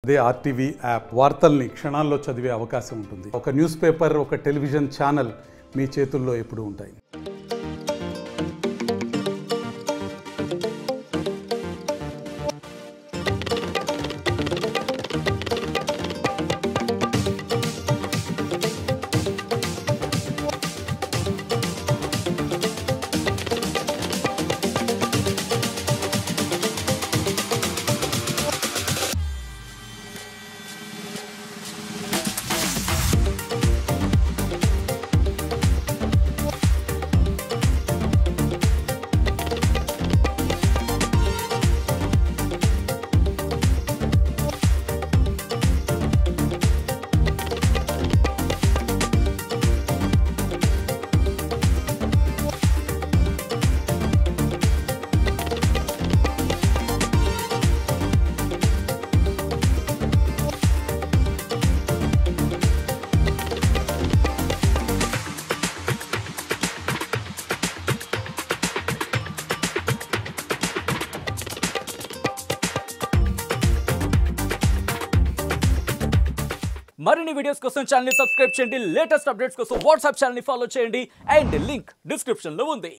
అదే RTV app వార్తల్ని క్షణాల్లో చదివే అవకాశం ఉంటుంది. ఒక న్యూస్ పేపర్, ఒక టెలివిజన్ ఛానల్ మీ చేతుల్లో ఎప్పుడూ ఉంటాయి. మరిన్ని వీడియోస్ కోసం ఛానల్ ని సబ్స్క్రైబ్ చేయండి. లేటెస్ట్ అప్డేట్స్ కోసం వాట్సాప్ ఛానల్ ని ఫాలో చేయండి. అండ్ లింక్ డిస్క్రిప్షన్ లో ఉంది.